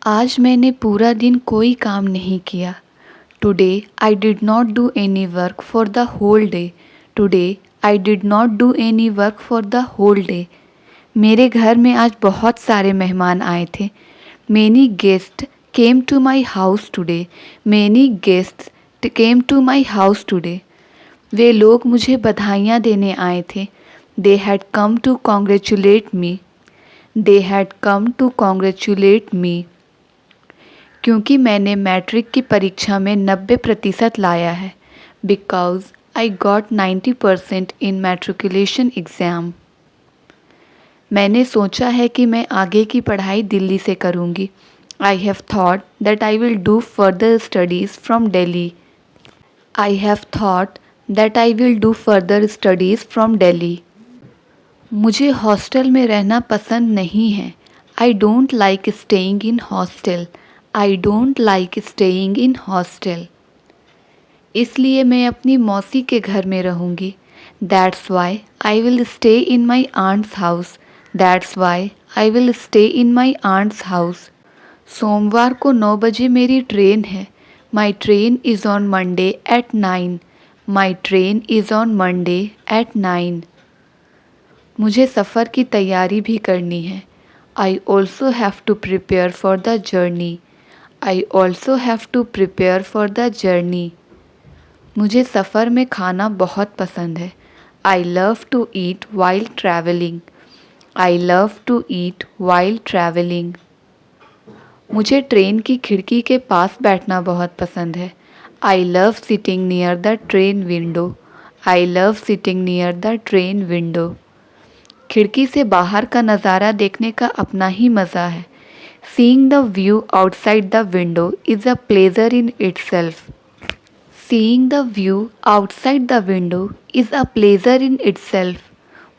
आज मैंने पूरा दिन कोई काम नहीं किया। Today I did not do any work for the whole day. Today I did not do any work for the whole day. मेरे घर में आज बहुत सारे मेहमान आए थे। Many guests came to my house today. Many guests came to my house today. वे लोग मुझे बधाइयाँ देने आए थे। They had come to congratulate me. They had come to congratulate me. क्योंकि मैंने मैट्रिक की परीक्षा में 90% लाया है। Because I got 90% in matriculation exam. मैंने सोचा है कि मैं आगे की पढ़ाई दिल्ली से करूँगी। I have thought that I will do further studies from Delhi. I have thought that I will do further studies from Delhi. मुझे हॉस्टल में रहना पसंद नहीं है। I don't like staying in hostel. I don't like staying in hostel. इसलिए मैं अपनी मौसी के घर में रहूँगी। That's why I will stay in my aunt's house. That's why I will stay in my aunt's house. सोमवार को 9 बजे मेरी ट्रेन है। My train is on Monday at 9. My train is on Monday at 9. मुझे सफ़र की तैयारी भी करनी है। I also have to prepare for the journey. I also have to prepare for the journey. मुझे सफ़र में खाना बहुत पसंद है। I love to eat while traveling. I love to eat while traveling. मुझे ट्रेन की खिड़की के पास बैठना बहुत पसंद है। I love sitting near the train window. I love sitting near the train window. खिड़की से बाहर का नज़ारा देखने का अपना ही मज़ा है। Seeing the view outside the window is a pleasure in itself. Seeing the view outside the window is a pleasure in itself.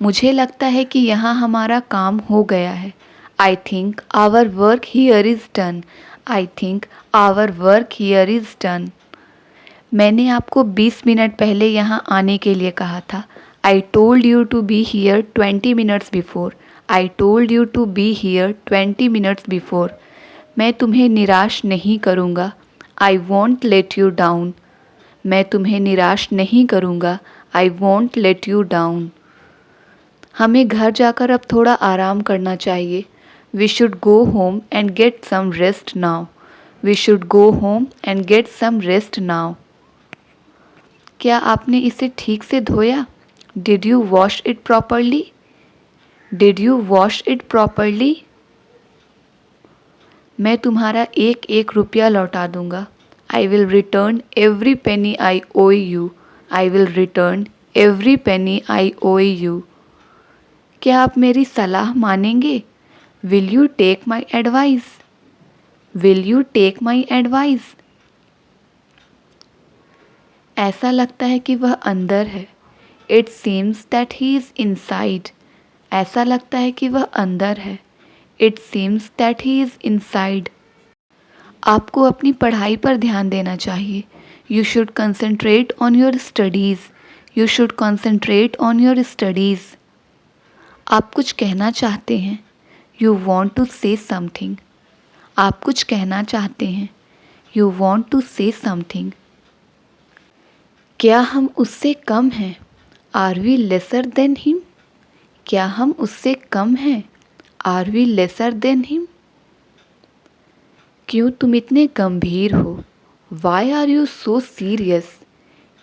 मुझे लगता है कि यहाँ हमारा काम हो गया है। I think our work here is done. I think our work here is done. मैंने आपको 20 मिनट पहले यहाँ आने के लिए कहा था। I told you to be here 20 minutes before. I told you to be here 20 minutes before. मैं तुम्हें निराश नहीं करूँगा। I won't let you down. मैं तुम्हें निराश नहीं करूँगा। I won't let you down. हमें घर जाकर अब थोड़ा आराम करना चाहिए। We should go home and get some rest now. We should go home and get some rest now. क्या आपने इसे ठीक से धोया? Did you wash it properly? Did you wash it properly? मैं तुम्हारा एक एक रुपया लौटा दूंगा। I will return every penny I owe you. I will return every penny I owe you. क्या आप मेरी सलाह मानेंगे? Will you take my advice? Will you take my advice? ऐसा लगता है कि वह अंदर है। It seems that he is inside. ऐसा लगता है कि वह अंदर है। It seems that he is inside. आपको अपनी पढ़ाई पर ध्यान देना चाहिए। You should concentrate on your studies. You should concentrate on your studies. आप कुछ कहना चाहते हैं। You want to say something. आप कुछ कहना चाहते हैं। You want to say something. क्या हम उससे कम हैं? Are we lesser than him? क्या हम उससे कम हैं? Are we lesser than him? क्यों तुम इतने गंभीर हो? Why are you so serious?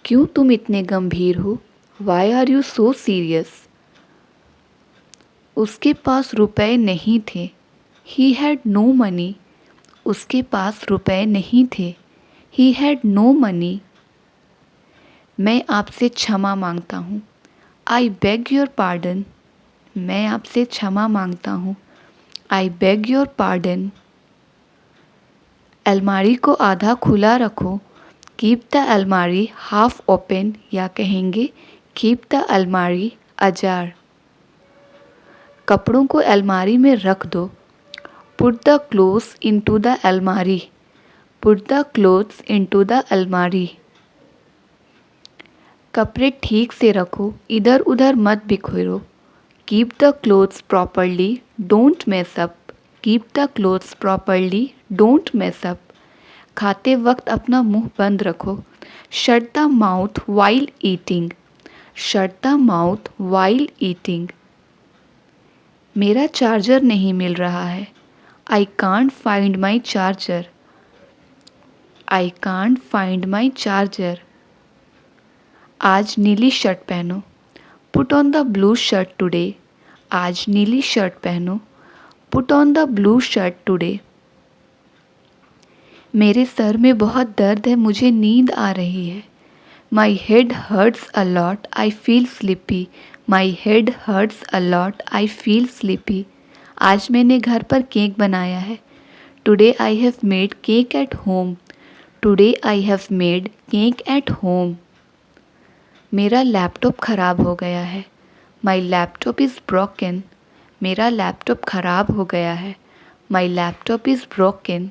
क्यों तुम इतने गंभीर हो? Why are you so serious? उसके पास रुपए नहीं थे। He had no money. उसके पास रुपए नहीं थे। He had no money. मैं आपसे क्षमा मांगता हूँ। I beg your pardon. मैं आपसे क्षमा मांगता हूँ। I beg your pardon. अलमारी को आधा खुला रखो। Keep the अलमारी half open या कहेंगे Keep the अलमारी ajar. कपड़ों को अलमारी में रख दो। Put the clothes into the अलमारी. Put the clothes into the अलमारी. कपड़े ठीक से रखो, इधर उधर मत बिखेरो। Keep the clothes properly, don't mess up. Keep the clothes properly, don't mess up. खाते वक्त अपना मुंह बंद रखो। Shut the mouth while eating, shut the mouth while eating. मेरा चार्जर नहीं मिल रहा है। I can't find my charger, I can't find my charger. आज नीली शर्ट पहनो। Put on the blue shirt today, आज नीली शर्ट पहनो। Put on the blue shirt today. मेरे सर में बहुत दर्द है, मुझे नींद आ रही है। My head hurts a lot, I feel sleepy, my head hurts a lot, I feel sleepy. आज मैंने घर पर केक बनाया है। Today I have made cake at home, today I have made cake at home. मेरा laptop ख़राब हो गया है। माई लैपटॉप इज़ ब्रोकन, मेरा लैपटॉप ख़राब हो गया है। My laptop is broken.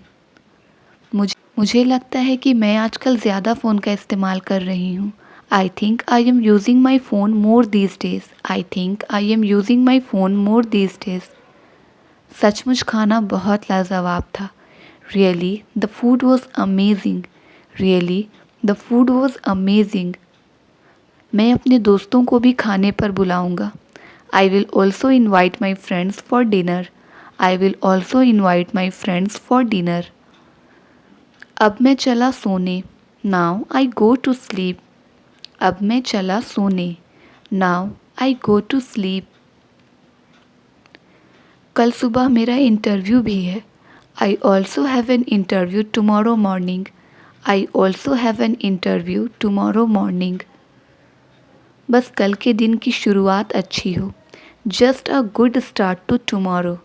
मुझे लगता है कि मैं आजकल ज़्यादा फ़ोन का इस्तेमाल कर रही हूँ। I think I am using my phone more these days, I think I am using my phone more these days. सचमुच खाना बहुत लाजवाब था। Really the food was amazing, really the food was amazing. मैं अपने दोस्तों को भी खाने पर बुलाऊंगा। I will also invite my friends for dinner, I will also invite my friends for dinner. अब मैं चला सोने, now I go to sleep, अब मैं चला सोने, now I go to sleep. कल सुबह मेरा इंटरव्यू भी है। I also have an interview tomorrow morning, I also have an interview tomorrow morning. बस कल के दिन की शुरुआत अच्छी हो। Just a good start to tomorrow,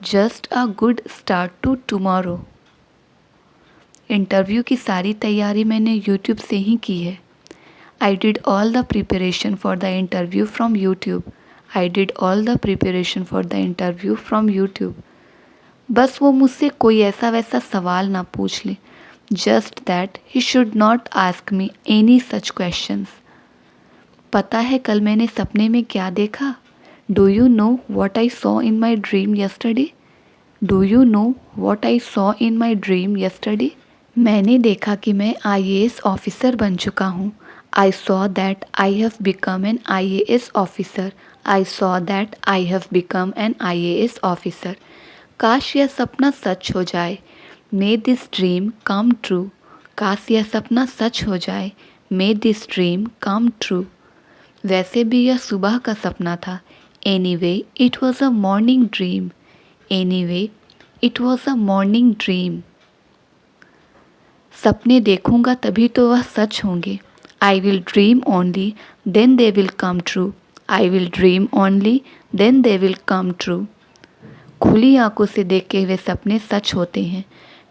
just a good start to tomorrow. Interview की सारी तैयारी मैंने यूट्यूब से ही की है। I did all the preparation for the interview from YouTube, I did all the preparation for the interview from YouTube. बस वो मुझसे कोई ऐसा वैसा सवाल ना पूछ ले। Just that he should not ask me any such questions. पता है कल मैंने सपने में क्या देखा? Do you know what I saw in my dream yesterday? Do you know what I saw in my dream yesterday? मैंने देखा कि मैं IAS ऑफिसर बन चुका हूँ। I saw that I have become an IAS officer, I saw that I have become an IAS officer. काश यह सपना सच हो जाए। May this dream come true, काश यह सपना सच हो जाए। May this dream come true. वैसे भी यह सुबह का सपना था। Anyway it was a morning dream, anyway it was a morning dream. सपने देखूंगा तभी तो वह सच होंगे। I will dream only then they will come true, I will dream only then they will come true. खुली आंखों से देखे हुए सपने सच होते हैं।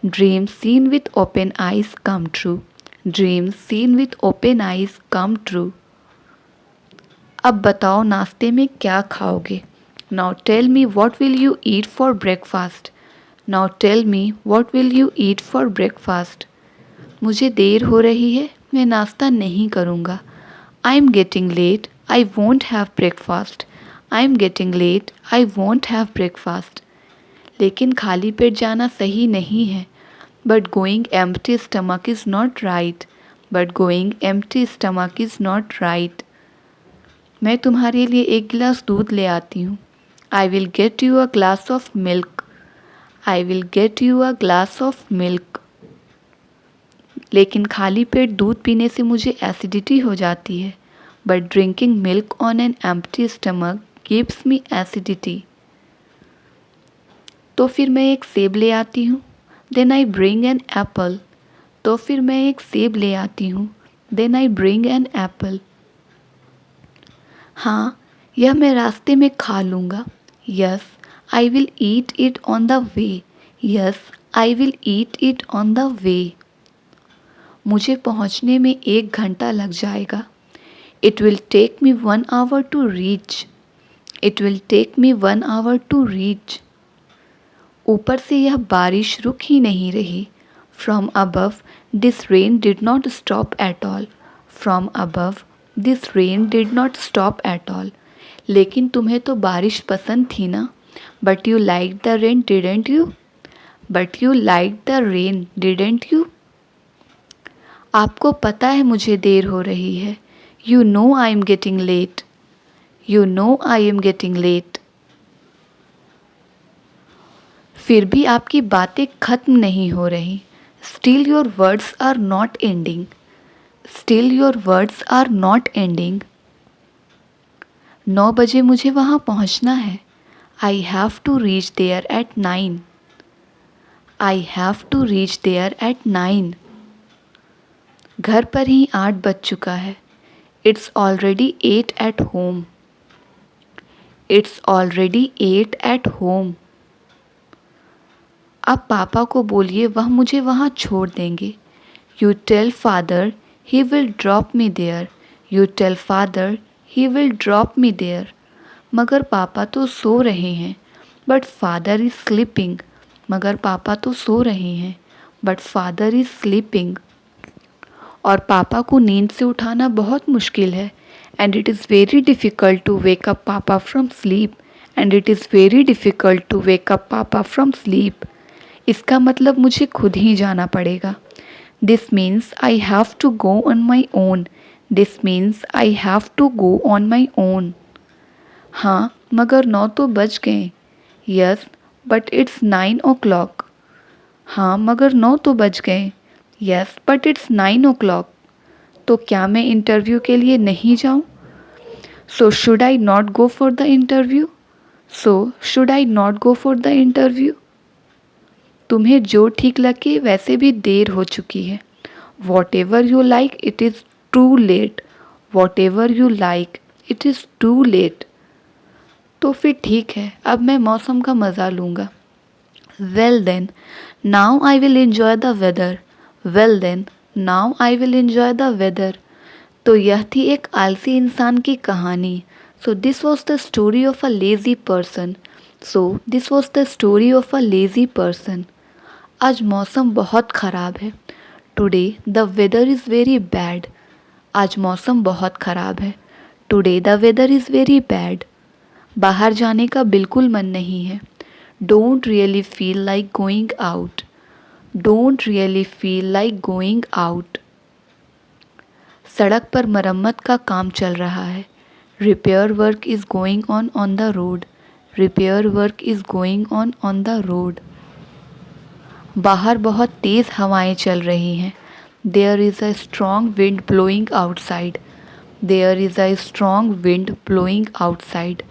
Dream seen with open eyes come true, dream seen with open eyes come true. अब बताओ नाश्ते में क्या खाओगे? Now tell me what will you eat for breakfast, now tell me what will you eat for breakfast. मुझे देर हो रही है, मैं नाश्ता नहीं करूँगा। I am getting late, I won't have breakfast, I am getting late, I won't have breakfast. लेकिन खाली पेट जाना सही नहीं है। But going empty stomach is not right, but going empty stomach is not right. मैं तुम्हारे लिए एक गिलास दूध ले आती हूँ। I will get you a glass of milk, I will get you a glass of milk. लेकिन खाली पेट दूध पीने से मुझे एसिडिटी हो जाती है। But drinking milk on an empty stomach gives me acidity. तो फिर मैं एक सेब ले आती हूँ। Then I bring an apple, तो फिर मैं एक सेब ले आती हूँ। Then I bring an apple. हाँ, यह मैं रास्ते में खा लूँगा। Yes I will eat it on the way, yes I will eat it on the way. मुझे पहुँचने में 1 घंटा लग जाएगा। It will take me 1 hour to reach, it will take me 1 hour to reach. ऊपर से यह बारिश रुक ही नहीं रही। From above this rain did not stop at all, from above this rain did not stop at all. लेकिन तुम्हें तो बारिश पसंद थी ना? But you liked the rain, didn't you? But you liked the rain, didn't you? आपको पता है मुझे देर हो रही है. You know I am getting late. You know I am getting late. फिर भी आपकी बातें खत्म नहीं हो रही. Still your words are not ending. Still your words are not ending. 9 बजे मुझे वहाँ पहुँचना है. I have to reach there at 9. I have to reach there at 9. घर पर ही 8 बज चुका है. It's already 8 at home. It's already 8 at home. अब पापा को बोलिए वह मुझे वहाँ छोड़ देंगे. You tell father he will drop me there. You tell father he will drop me there. मगर पापा तो सो रहे हैं. But father is sleeping. मगर पापा तो सो रहे हैं. But father is sleeping. और पापा को नींद से उठाना बहुत मुश्किल है. And it is very difficult to wake up papa from sleep. And it is very difficult to wake up papa from sleep. इसका मतलब मुझे खुद ही जाना पड़ेगा. This means I have to go on my own. This means I have to go on my own. हाँ मगर 9 तो बज गए. Yes, but it's 9 o'clock. हाँ मगर 9 तो बज गए. Yes, but it's 9 o'clock. तो क्या मैं इंटरव्यू के लिए नहीं जाऊँ? So should I not go for the interview? So should I not go for the interview? तुम्हें जो ठीक लगे वैसे भी देर हो चुकी है. Whatever you like, it is too late. Whatever you like, it is too late. तो फिर ठीक है, अब मैं मौसम का मज़ा लूँगा. Well then, now I will enjoy the weather. Well then, now I will enjoy the weather. तो यह थी एक आलसी इंसान की कहानी. So this was the story of a lazy person. So this was the story of a lazy person. आज मौसम बहुत ख़राब है. Today the weather is very bad. आज मौसम बहुत ख़राब है. Today the weather is very bad. बाहर जाने का बिल्कुल मन नहीं है. Don't really feel like going out. Don't really feel like going out. सड़क पर मरम्मत का काम चल रहा है. Repair work is going on the road. Repair work is going on the road. बाहर बहुत तेज़ हवाएं चल रही हैं. There is a strong wind blowing outside. There is a strong wind blowing outside.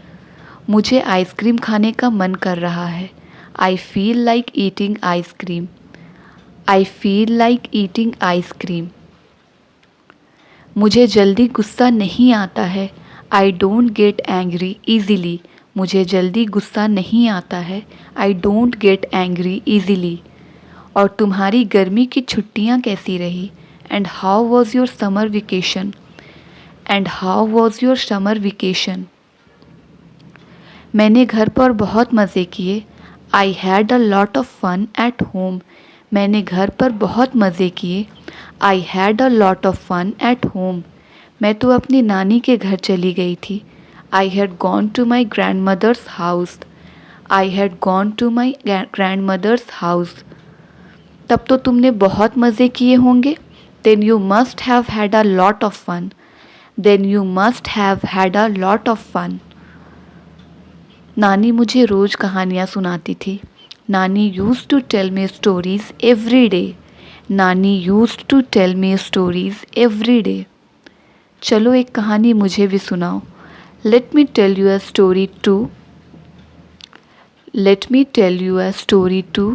मुझे आइसक्रीम खाने का मन कर रहा है. I feel like eating ice cream. I feel like eating ice cream. मुझे जल्दी गुस्सा नहीं आता है. I don't get angry easily. मुझे जल्दी गुस्सा नहीं आता है. I don't get angry easily. और तुम्हारी गर्मी की छुट्टियाँ कैसी रही? And how was your summer vacation? And how was your summer vacation? मैंने घर पर बहुत मज़े किए. I had a lot of fun at home. मैंने घर पर बहुत मज़े किए. I had a lot of fun at home. मैं तो अपनी नानी के घर चली गई थी. I had gone to my grandmother's house. I had gone to my grandmother's house. तब तो तुमने बहुत मज़े किए होंगे. Then you must have had a lot of fun. Then you must have had a lot of fun. नानी मुझे रोज़ कहानियाँ सुनाती थी. नानी used to tell me stories every day. नानी used to tell me stories every day. चलो एक कहानी मुझे भी सुनाओ. Let me tell you a story too. Let me tell you a story too.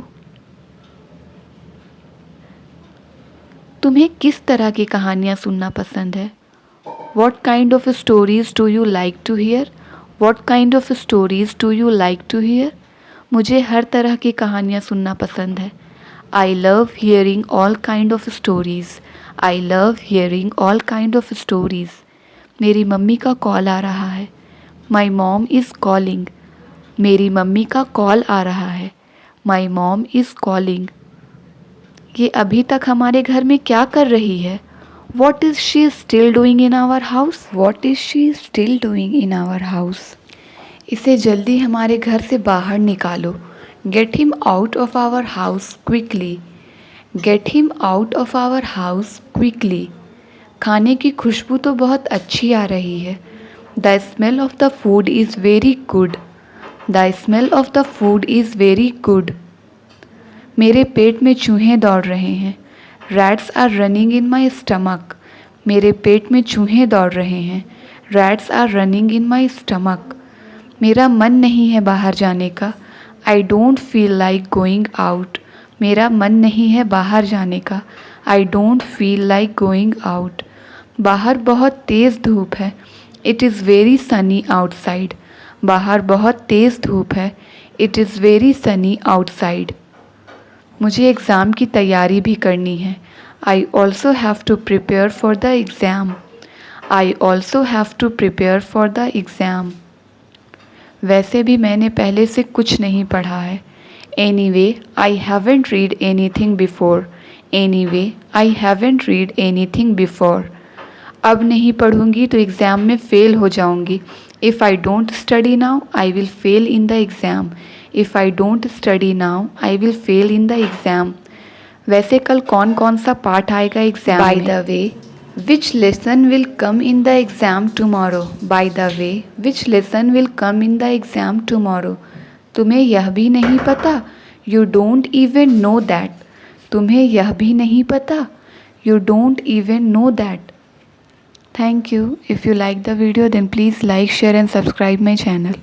तुम्हें किस तरह की कहानियाँ सुनना पसंद है? What kind of stories do you like to hear? What kind of stories do you like to hear? मुझे हर तरह की कहानियाँ सुनना पसंद है. I love hearing all kind of stories. I love hearing all kind of stories. मेरी mummy का call आ रहा है. My mom is calling. मेरी मम्मी का कॉल आ रहा है. My mom is calling. ये अभी तक हमारे घर में क्या कर रही है? What is she still doing in our house? What is she still doing in our house? इसे जल्दी हमारे घर से बाहर निकालो। Get him out of our house quickly. Get him out of our house quickly. खाने की खुशबू तो बहुत अच्छी आ रही है। The smell of the food is very good. The smell of the food is very good. मेरे पेट में चूहे दौड़ रहे हैं। Rats are running in my stomach. मेरे पेट में चूहे दौड़ रहे हैं। Rats are running in my stomach. मेरा मन नहीं है बाहर जाने का। I don't feel like going out. मेरा मन नहीं है बाहर जाने का। I don't feel like going out. बाहर बहुत तेज़ धूप है। It is very sunny outside. बाहर बहुत तेज़ धूप है। It is very sunny outside. मुझे एग्ज़ाम की तैयारी भी करनी है। I also have to prepare for the exam. I also have to prepare for the exam. वैसे भी मैंने पहले से कुछ नहीं पढ़ा है। Anyway I haven't read anything before. Anyway I haven't read anything before. अब नहीं पढ़ूंगी तो एग्ज़ाम में फ़ेल हो जाऊंगी। If I don't study now I will fail in the exam. If I don't study now I will fail in the exam. वैसे कल कौन कौन सा पाठ आएगा एग्ज़ाम में? By the way which lesson will come in the exam tomorrow. By the way which lesson will come in the exam tomorrow. तुम्हें यह भी नहीं पता? You don't even know that. तुम्हें यह भी नहीं पता? You don't even know that. Thank you. If you like the video, then please like, share and subscribe my channel.